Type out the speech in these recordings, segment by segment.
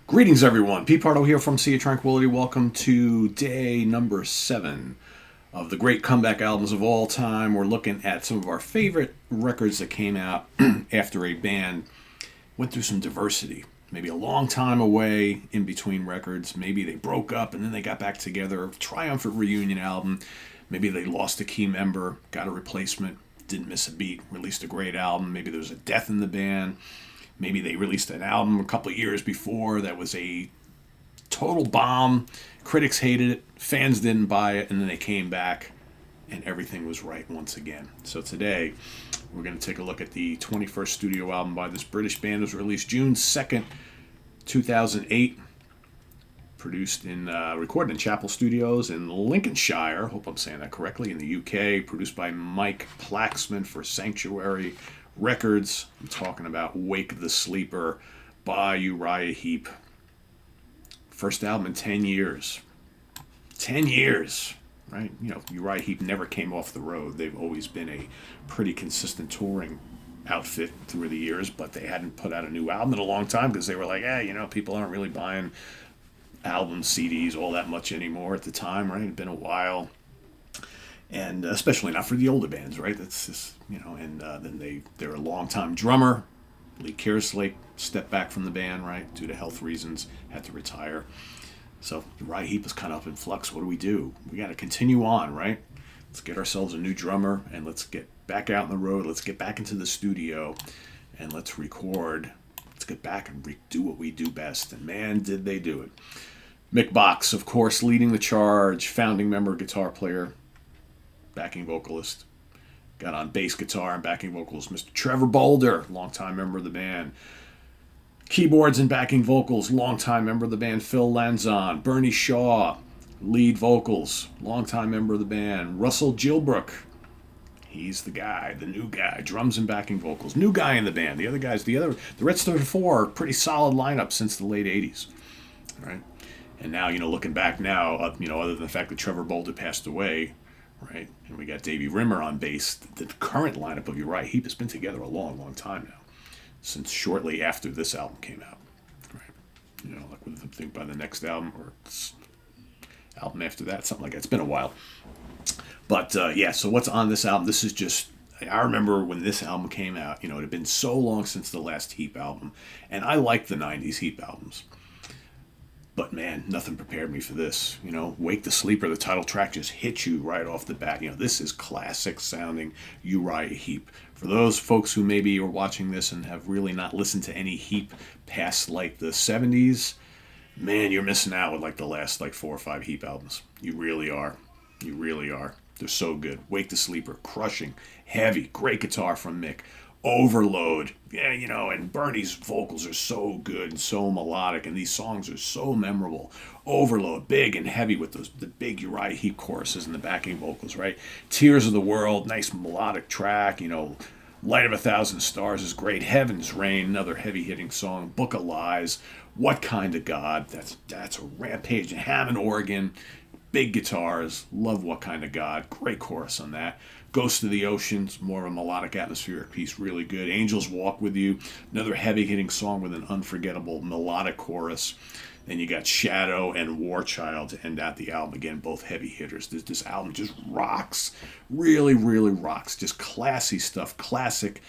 Greetings, everyone. Pete Pardo here from Sea of Tranquility. Welcome to day number 7 of the great comeback albums of all time. We're looking at some of our favorite records that came out after a band went through some diversity. Maybe a long time away in between records. Maybe they broke up and then they got back together. Triumphant reunion album. Maybe they lost a key member, got a replacement, didn't miss a beat, released a great album. Maybe there was a death in the band. Maybe they released an album a couple of years before that was a total bomb. Critics hated it, fans didn't buy it, and then they came back and everything was right once again. So today, we're going to take a look at the 21st studio album by this British band. It was released June 2nd, 2008. Recorded in Chapel Studios in Lincolnshire. Hope I'm saying that correctly. In the UK. Produced by Mike Plaxman for Sanctuary Records. I'm talking about Wake the Sleeper by URI Heap. First album in 10 years. 10 years, right? You know, URI Heap never came off the road. They've always been a pretty consistent touring outfit through the years, but they hadn't put out a new album in a long time because they were like, people aren't really buying album CDs all that much anymore at the time, right? It'd been a while. And especially not for the older bands, right? That's just, and then they're a long-time drummer. Lee Kerslake stepped back from the band, right? Due to health reasons, had to retire. So URI Heap is kind of up in flux. What do? We got to continue on, right? Let's get ourselves a new drummer and let's get back out on the road. Let's get back into the studio and let's record. Let's get back and do what we do best. And man, did they do it. Mick Box, of course, leading the charge, founding member, guitar player, backing vocalist. Got on bass guitar and backing vocals Mr. Trevor Boulder, longtime member of the band. Keyboards and backing vocals, longtime member of the band Phil Lanzon. Bernie Shaw, lead vocals, longtime member of the band. Russell Gilbrook, he's the guy, the new guy, drums and backing vocals. New guy in the band. The Reds 34 are a pretty solid lineup since the late 80s. Right? And now, looking back now, other than the fact that Trevor Boulder passed away, right, and we got Davey Rimmer on bass, the current lineup of URI Heap has been together a long, long time now, since shortly after this album came out. Right? Like with the thing by the next album or album after that, something like that. It's been a while. But so what's on this album? This is just, I remember when this album came out, it had been so long since the last Heap album, and I liked the 90s Heap albums. But man, nothing prepared me for this. Wake the Sleeper, the title track just hits you right off the bat. This is classic sounding URI Heap. For those folks who maybe are watching this and have really not listened to any Heap past like the 70s, man, you're missing out with like the last 4 or 5 Heap albums. You really are. You really are. They're so good. Wake the Sleeper, crushing, heavy, great guitar from Mick. Overload, and Bernie's vocals are so good and so melodic, and these songs are so memorable. Overload, big and heavy with the big URI Heap choruses and the backing vocals, right? Tears of the World, nice melodic track, Light of 1,000 Stars is great. Heaven's Rain, another heavy-hitting song. Book of Lies, What Kind of God, that's a rampage. Hammond organ, big guitars, love What Kind of God, great chorus on that. Ghost of the Oceans, more of a melodic atmospheric piece, really good. Angels Walk With You, another heavy-hitting song with an unforgettable melodic chorus. Then you got Shadow and War Child to end out the album. Again, both heavy hitters. This album just rocks. Really, really rocks. Just classy stuff. Classic,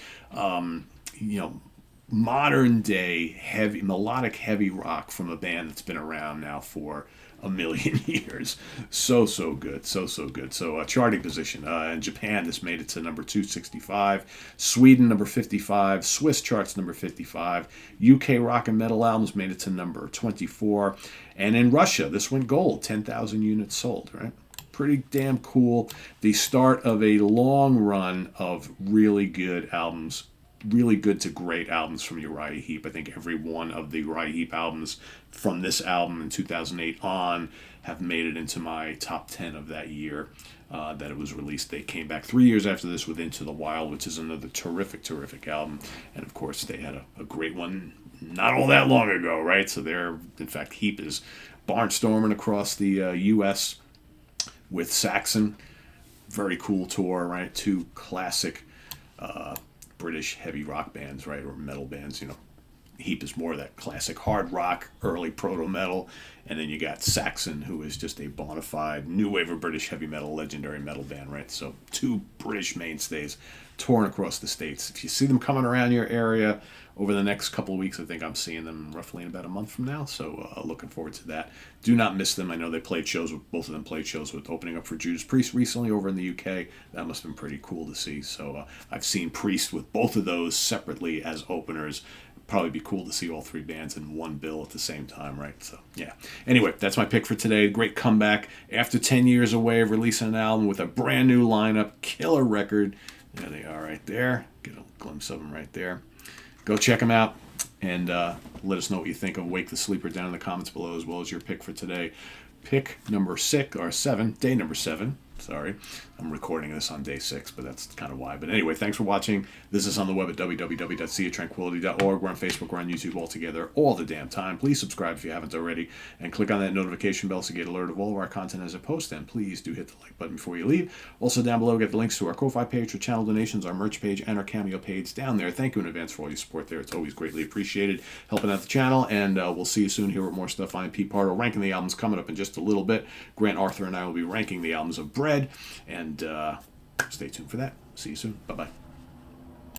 modern day heavy, melodic heavy rock from a band that's been around now for a million years. So good. So good. So charting position. In Japan, this made it to number 265. Sweden, number 55. Swiss charts, number 55. UK rock and metal albums made it to number 24. And in Russia, this went gold. 10,000 units sold, right? Pretty damn cool. The start of a long run of really good albums. Really good to great albums from URI Heap. I think every one of the URI Heap albums from this album in 2008 on have made it into my top 10 of that year that it was released. They came back 3 years after this with Into the Wild, which is another terrific album. And of course, they had a great one not all that long ago, right? So in fact, Heap is barnstorming across the U.S. with Saxon. Very cool tour, right? 2 classic British heavy rock bands, right, or metal bands, Heap is more of that classic hard rock, early proto metal, and then you got Saxon, who is just a bona fide new wave of British heavy metal, legendary metal band, right? So two British mainstays touring across the states. If you see them coming around your area over the next couple of weeks, I think I'm seeing them roughly in about a month from now. So looking forward to that. Do not miss them. I know they played shows with both of them played shows with opening up for Judas Priest recently over in the UK. That must have been pretty cool to see. So I've seen Priest with both of those separately as openers. Probably be cool to see all three bands in one bill at the same time, right? So yeah. Anyway, that's my pick for today. Great comeback after 10 years away of releasing an album with a brand new lineup, killer record. There they are right there. Get a glimpse of them right there. Go check them out and let us know what you think of Wake the Sleeper down in the comments below, as well as your pick for today. Pick number 6 or 7, day number 7. Sorry, I'm recording this on day 6, but that's kind of why. But anyway, thanks for watching. This is on the web at www.seaoftranquility.org. We're on Facebook. We're on YouTube all together all the damn time. Please subscribe if you haven't already, and click on that notification bell to get alerted of all of our content as I post. And please do hit the like button before you leave. Also down below, get the links to our Ko-Fi page for channel donations, our merch page, and our Cameo page down there. Thank you in advance for all your support there. It's always greatly appreciated, helping out the channel. And we'll see you soon here with more stuff. I'm Pete Pardo, ranking the albums coming up in just a little bit. Grant Arthur and I will be ranking the albums of Bread. And stay tuned for that. See you soon. Bye-bye.